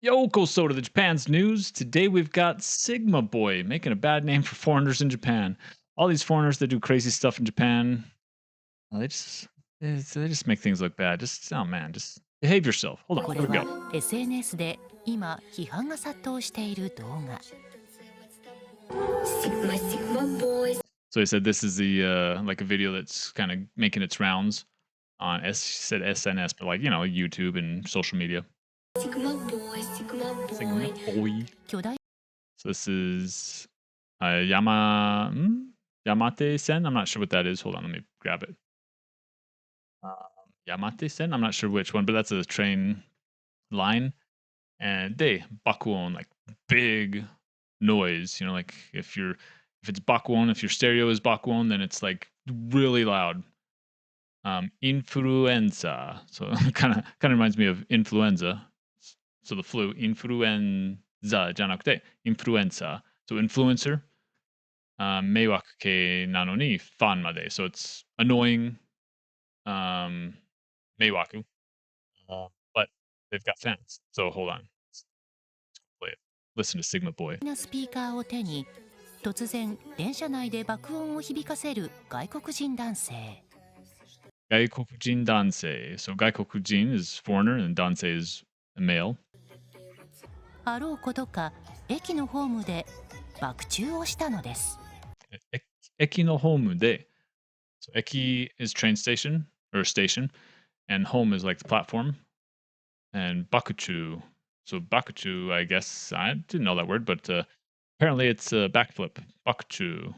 Yokoso to the Japan's news. Today we've got Sigma Boy making a bad name for foreigners in Japan. All these foreigners that do crazy stuff in Japan, they just they just make things look bad. Just oh man, just behave yourself. Hold on, こ here れ we は go. SNS で今批判が殺到している動画。So they said this is the like a video that's kind of making its rounds on said SNS, but like YouTube and social media. Sigma Boy. 巨大 So this is Yamate Sen. I'm not sure what that is. Hold on, let me grab it. Yamate Sen. I'm not sure which one, but that's a train line. And they bakuon, like big noise. Like if it's bakuon, if your stereo is bakuon, then it's like really loud. Influenza. So kind of reminds me of influenza. So the flu, influenza じゃなくて influenza. So influencer. 迷惑系なのにファンまで. So it's annoying, 迷惑. But they've got fans. So hold on. Let's play it. Listen to Sigma Boy. なスピーカーを手に突然電車内で爆音を響かせる外国人男性。外国人男性. So 外国人 is foreigner and 男性 is a male. あろうことか駅のホームで爆中をしたのです。駅のホームで. So 駅 is train station or station, and home is like the platform. And bakuchu. So bakuchu, I guess I didn't know that word, but apparently it's a backflip. Bakuchu.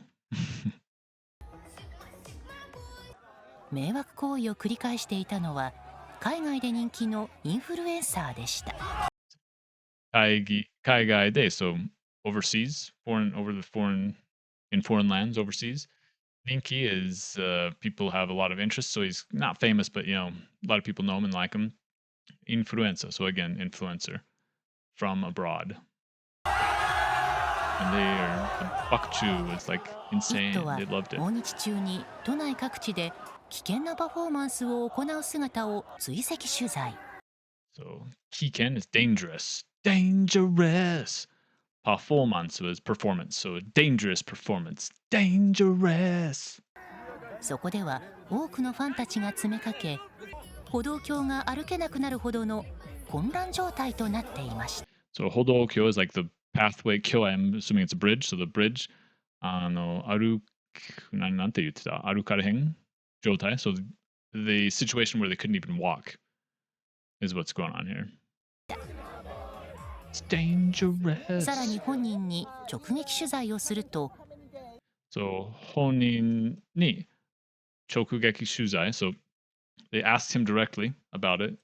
迷惑行為を繰り返していたのは海外で人気のインフルエンサーでした。海外で, so overseas, in foreign lands overseas. Ninki is people have a lot of interest, so he's not famous, but a lot of people know him and like him. Influenza, so again, influencer from abroad. And the Bakchu was like イッ insane. トは They loved it. 訪日中に都内各地で危険なパフォーマンスを行う姿を追跡取材。So Kiken is dangerous. Dangerous. Performance was performance. So dangerous performance. Dangerous. そこでは多くのファンたちが詰めかけ歩道橋が歩けなくなるほどの混乱状態となっていました。 So Hodokyo is like the pathway. Kyo, I'm assuming it's a bridge. So the bridge. なんて言ってた? 歩かれへん状態. So the situation where they couldn't even walk is what's going on here. It's dangerous. さらに本人に直撃取材をすると So 本人に直撃取材. So they asked him directly about it.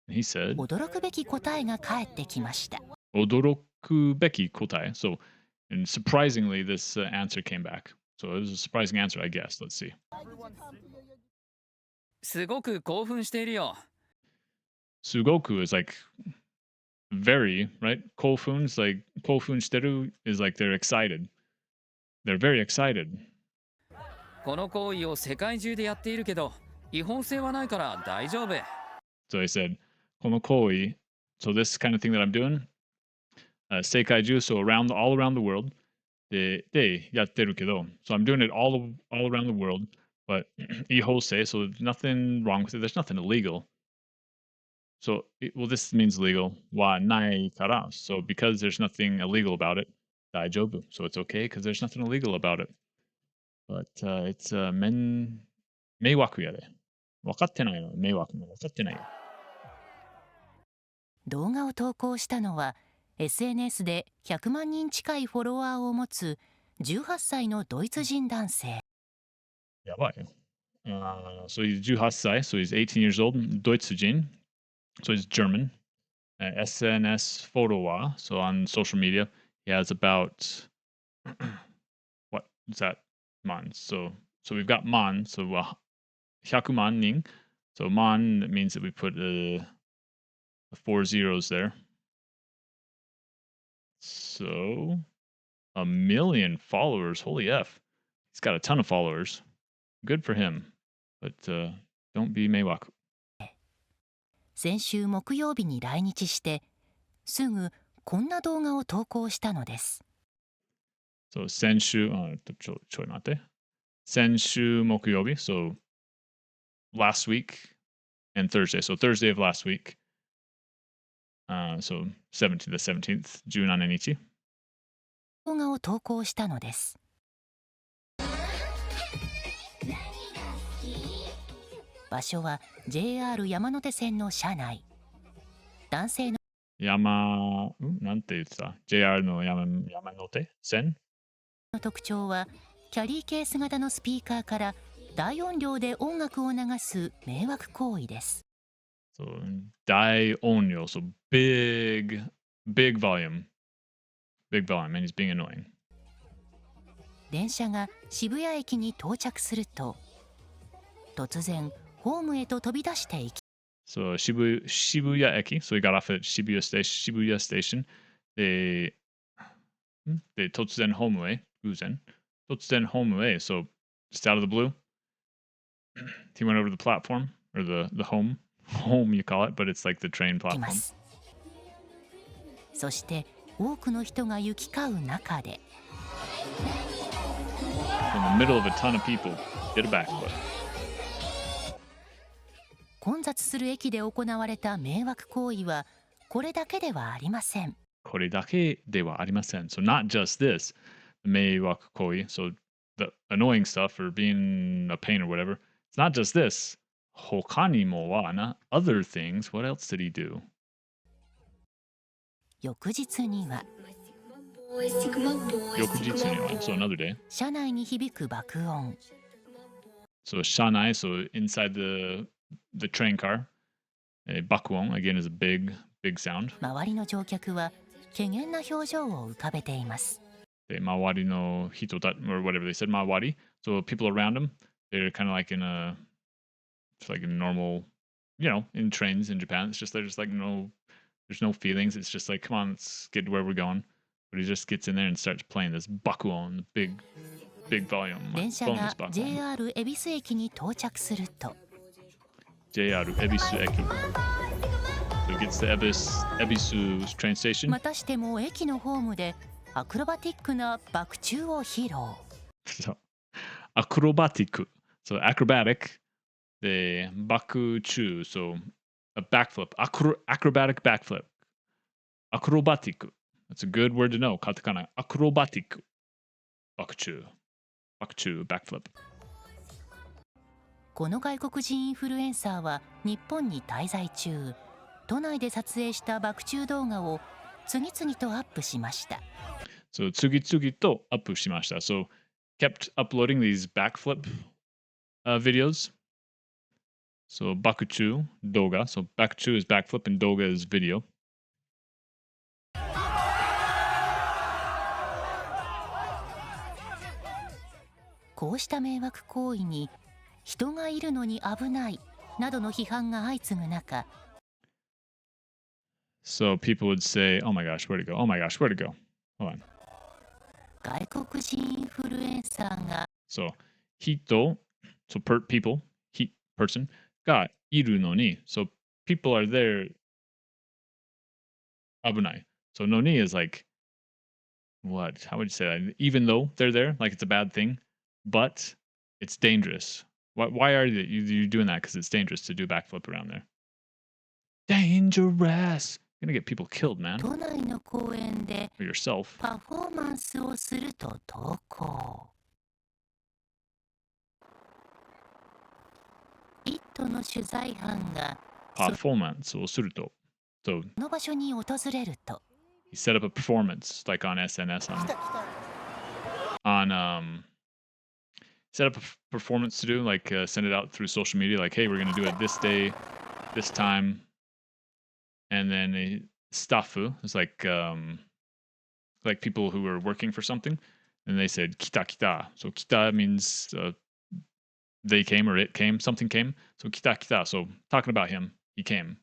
And he said, 驚くべき答えが返ってきました。驚くべき答え. So, and surprisingly, this answer came back. So it was a surprising answer, I guess. Let's see. すごく興奮しているよ。 Sugoku is like very, right? Kofun is like, kofun shiteru is like they're excited. They're very excited. この行為を世界中でやっているけど、違法性はないから大丈夫。 So they said, kono koi. So this kind of thing that I'm doing, seikaiju, so all around the world, de yatteru kedo. So I'm doing it all around the world, but ihose, so there's nothing wrong with it. There's nothing illegal. So, this means legal. Wa nai kara. So because there's nothing illegal about it, daijobu. So it's okay because there's nothing illegal about it. But it's meiwaku yare. Wakatte nai no, meiwaku no wakatte nai. 動画を投稿したのは SNS で100万人近いフォロワーを持つ18歳のドイツ人男性。 Yabai. So he's 18 歳, so he's 18 years old, Deutschjin. So he's German. SNS follower, so on social media, he has about what is that? Man. So we've got man. So 100万人. So man means that we put the 4 zeros there. So 1 million followers. Holy F. He's got a ton of followers. Good for him. But don't be meiwaku. 先週木曜日に来日してすぐこんな動画を投稿したのです。So 先週、ちょい待って。先週木曜日、so last week and Thursday. So Thursday of last week. So 17th, the 17th, 17日。動画を投稿したのです。場所は JR 山手線の車内。男性のなんて言ってた ?JR の山手線特徴は、キャリーケース型のスピーカーから大音量で音楽を流す迷惑行為です。So 大音量、so big volume. Big volume, and he's being annoying. 電車が渋谷駅に到着すると、突然ホームへと飛び出していき、So 渋谷駅、so he got off at 渋谷 station. で、突然ホームへ、偶然。突然ホームへ、so just out of the blue, he went over to the platform, or the home you call it, but it's like the train きま platform. す。そして多くの人が行き交う中で、In the middle of a ton of people, did a backflip. 混雑する駅で行われた迷惑行為はこれだけではありません。これだけではありません。So not just this, 迷惑行為, so the annoying stuff or being a pain or whatever. It's not just this. 他にもはな other things. What else did he do? 翌日には翌日には so another day. 車内に響く爆音。So 車内, so inside the train car. 爆音 again is a big sound. 周りの乗客は怪げな表情を浮かべています。で、周りの人だ or whatever they said, 周り. So people around him, they're kind of like in a, just like a normal, in trains in Japan, it's just, they're just like there's no feelings. It's just like, come on, let's get to where we're going. But he just gets in there and starts playing this bakuon, big volume. 電車 bonus が bakuon. JR 恵比寿駅に到着すると、 JR 恵比寿駅. So he gets to 恵比寿 train station. またしても駅のホームでアクロバティックな爆中を披露。So, acrobatic. So acrobatic. The bakuchu. So a backflip. Acrobatic backflip. Acrobatic. That's a good word to know. Katakana. Acrobatic. Bakuchu. Backflip. この外国人インフルエンサーは日本に滞在中、都内で撮影した爆中動画を次々とアップしました。So 次々とアップしました。So kept uploading these backflip videos. So 爆中動画. So 爆中 is backflip and 動画 is video. こうした迷惑行為に人がいるのに危ないなどの批判が相次ぐ中、 So people would say, oh my gosh, where'd it go? Oh my gosh, where'd it go? Hold on. 外国人インフルエンサーが So 人 so people, person がいるのに so people are there 危ない so のに is like what? How would you say that? Even though they're there, like it's a bad thing, but it's dangerous. Why are you doing that? Because it's dangerous to do backflip around there. Dangerous! You're gonna get people killed, man. 都内の公園で Or yourself. パフォーマンスをすると投稿。イットの取材班が Performance をすると So その場所に訪れると、 he set up a performance like on SNS on set up a performance to do like send it out through social media like hey we're gonna do it this day this time and then a staff is like people who are working for something and they said kita so kita means they came or it came something came so kita so talking about him he came.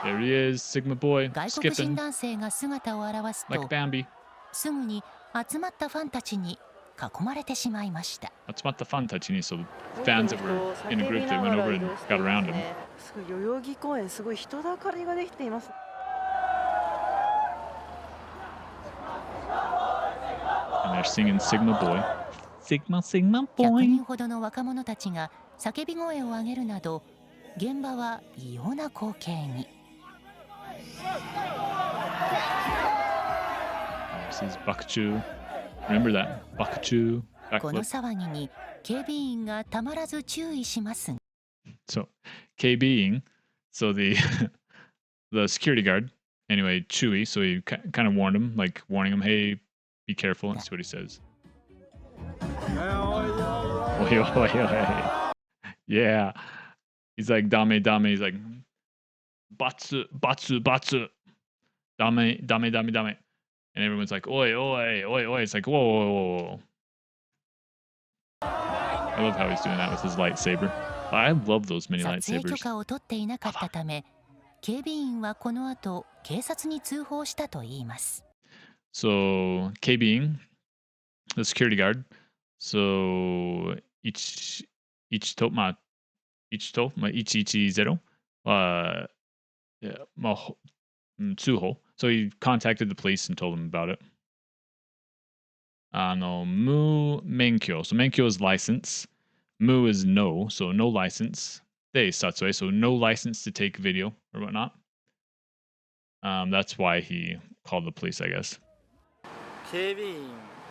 There he is, Sigma Boy, 外国人 skipping 男性が姿を現す like と、 Bambi. すぐに集まったファンたちに囲まれてしまいました。集まったファンたちに、so fans that were in a group that went over and got around him. すごい代々木公園、すごい人だかりができています。And they're singing Sigma Boy. Sigma, Sigma 100 Boy. 人ほどの若者たちが叫び声を上げるなど、現場は異様な光景に。This is Bakuchu. Remember that? Bakuchu. この Backflip. 騒ぎに警備員がたまらず注意しますが、 So, K being, so the the security guard, anyway, Chewy, so he kind of warned him, like warning him, hey, be careful. And see what he says. Oi, oi, oi. Yeah. He's like, dame, dame. He's like, batsu, batsu, batsu. Dame, dame, dame, dame. And everyone's like, oi, oi, oi, oi. It's like, whoa, whoa, whoa, whoa. I love how he's doing that with his lightsaber. I love those mini 撮影許 lightsabers. 可を取っていなかったため、警備員はこの後警察に通報したといいます。 So, K being the security guard. So, 110 通報. So he contacted the police and told them about it. 無免許. So 免許 is license. 無 is no. So no license. で、撮影. So no license to take video or whatnot. That's why he called the police, I guess. 警備員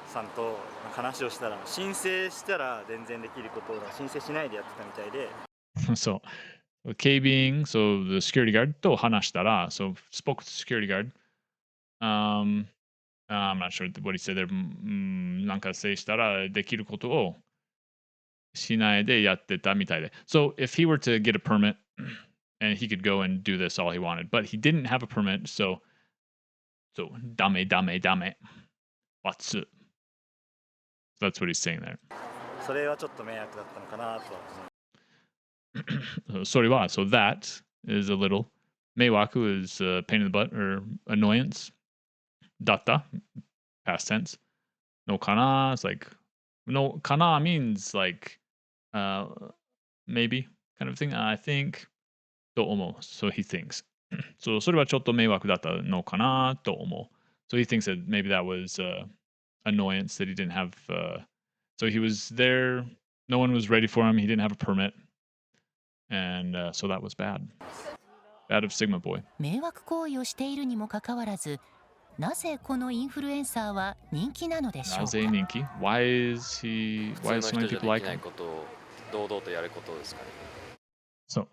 さんと話をしたら、申請したら全然できることを申請しないでやってたみたいで。So, K being, so the security guard と話したら, so spoke with the security guard. I'm not sure what he said there. なんかsayしたらできることをしないでやってたみたいで. So if he were to get a permit and he could go and do this all he wanted, but he didn't have a permit, so ダメダメダメ. What's it? That's what he's saying there. それはちょっと迷惑だったのかなとは思う。So that is a little. Meiwaku is pain in the butt or annoyance. Datta, past tense. No kana is like, no kana means like maybe kind of thing. I think. To omo. So he thinks. So それはちょっと迷惑だったのかなと思う. So he thinks that maybe that was annoyance that he didn't have. So he was there. No one was ready for him. He didn't have a permit. And so that was bad. Bad of Sigma Boy. 迷惑行為をしているにもかかわらず、なぜこのインフルエンサーは人気なのでしょうか。 Naze Ninki? Why so many people like him? 堂々とやることですかね。 So,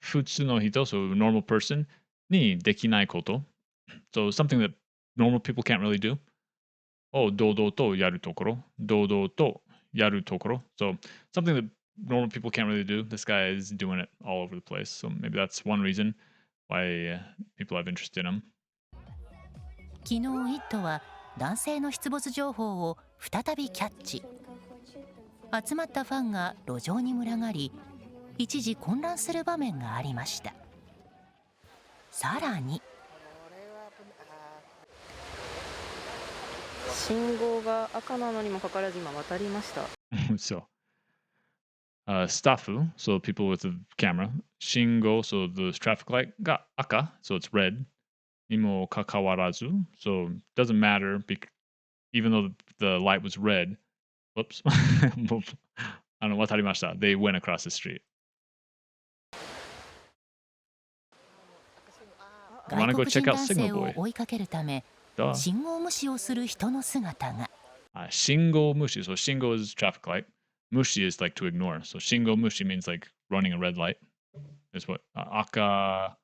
普通の人, so normal person, にできないこと. So something that normal people can't really do. を堂々とやるところ. 堂々とやるところ. So something that normal people can't really do. This guy is doing it all over the place. So maybe that's one reason why people have interest in him. 昨日、イットは男性の出没情報を再びキャッチ。集まったファンが路上に群がり、一時混乱する場面がありました。さらに。信号が赤なのにもかかわらず今渡りました。So, Stafu, so people with the camera. Shingo, so the traffic light. Ga aka, so it's red. Nimo kakawarazu, so it doesn't matter even though the light was red. Whoops. Watarimashita. They went across the street. I want to go check out Sigma Boy. 追いかけるため、信号無視をする人の姿が。Shingo mushi. So shingo is traffic light. Mushi is like to ignore. So shingo mushi means like running a red light. Is what aka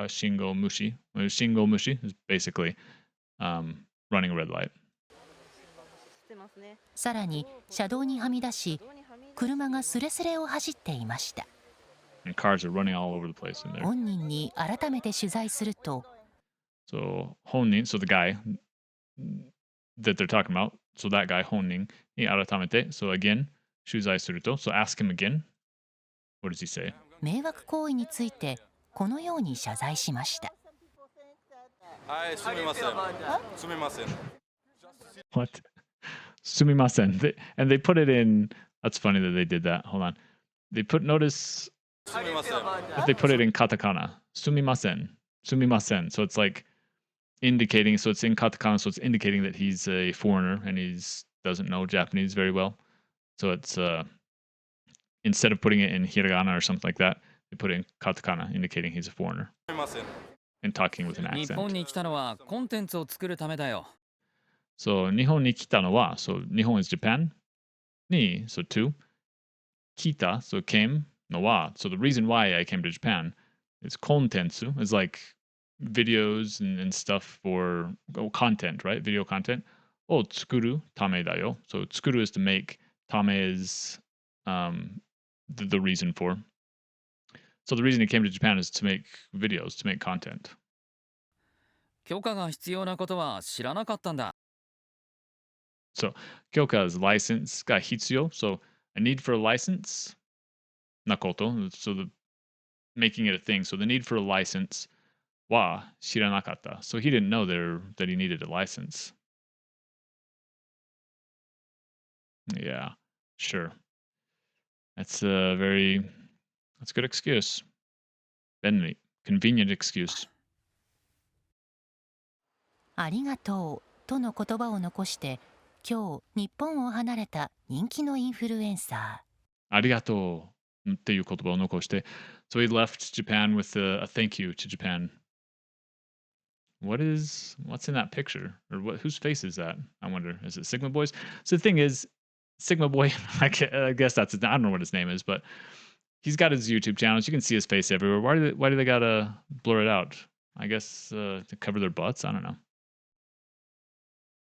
shingo mushi. Shingo mushi is basically running a red light. さらに車道にはみ出し、車がスレスレを走っていました。And cars are running all over the place in there. 本人に改めて取材すると。So Honin, so the guy that they're talking about, so that guy Honin, ni aratamete. So again, shuzai suruto. So ask him again. What does he say? 迷惑行為についてこのように謝罪しました。はい、すみません。すみません。 What? Sumimasen. And they put it in. That's funny that they did that. Hold on. Notice that they put it in katakana. Sumimasen. Sumimasen. So it's like indicating, so it's in katakana, so it's indicating that he's a foreigner and doesn't know Japanese very well. So it's instead of putting it in hiragana or something like that, they put it in katakana, indicating he's a foreigner and talking with an 日本 accent. に来たのはコンテンツを作るためだよ。 So 日本に来たのは, so 日本 is Japan. Ni, so to. Kita, so came. No wa, so the reason why I came to Japan is kontentsu, is like videos and stuff for content, right? Video content. O tsukuru tame da yo. So tsukuru is to make. Tame is the reason for. So the reason he came to Japan is to make videos, to make content. 許可が必要なことは知らなかったんだ。 So kyoka is license, ga hitsuyo. So a need for a license. Nakoto. So the making it a thing. So the need for a license wa shiranakata. So he didn't know that he needed a license. Yeah, sure. That's a good excuse. Benly, convenient excuse. ありがとうとの言葉を残して今日日本を離れた人気のインフルエンサー。 Arigato っていう言葉を残して So he left Japan with a thank you to Japan. What's in that picture? Or whose face is that? I wonder. Is it Sigma Boy's? So the thing is, Sigma Boy, I guess I don't know what his name is, but he's got his YouTube channels. You can see his face everywhere. Why do they gotta blur it out? I guess to cover their butts? I don't know.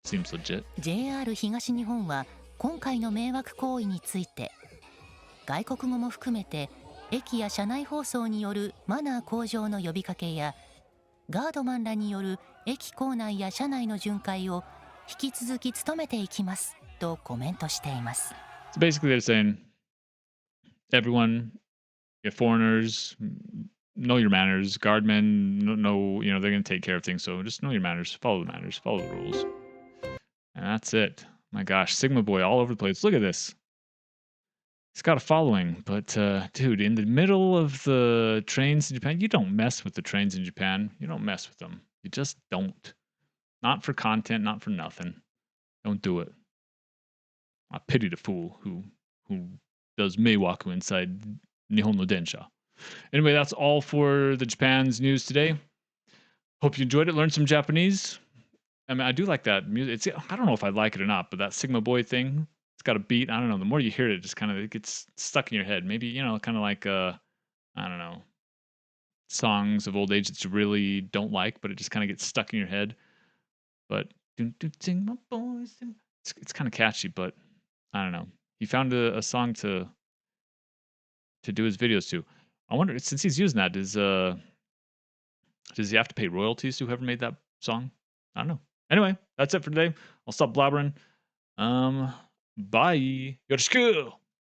Seems legit. JR 東日本は今回の迷惑行為について外国語も含めて駅や車内放送によるマナー向上の呼びかけやガードマンらによる駅構内や車内の巡回を引き続き努めていきますとコメントしています。 So basically they're saying everyone, foreigners, know your manners. Guardmen know, they're going to take care of things. So just know your manners, follow the rules. And that's it. My gosh, Sigma Boy all over the place. Look at this. He's got a following, but dude, in the middle of the trains in Japan, you don't mess with the trains in Japan. You don't mess with them. You just don't. Not for content, not for nothing. Don't do it. I pity the fool who does meiwaku inside Nihon no Densha. Anyway, that's all for the Japan's news today. Hope you enjoyed it. Learned some Japanese. I mean, I do like that music. I don't know if I like it or not, but that Sigma Boy thing, it's got a beat. I don't know. The more you hear it, just kind of it gets stuck in your head. Maybe, kind of like, I don't know, songs of old age that you really don't like, but it just kind of gets stuck in your head. But Sigma Boy, it's kind of catchy, but I don't know. He found a song to do his videos to. I wonder, since he's using that, does he have to pay royalties to whoever made that song? I don't know. Anyway, that's it for today. I'll stop blabbering. Bye. Yoroshiku!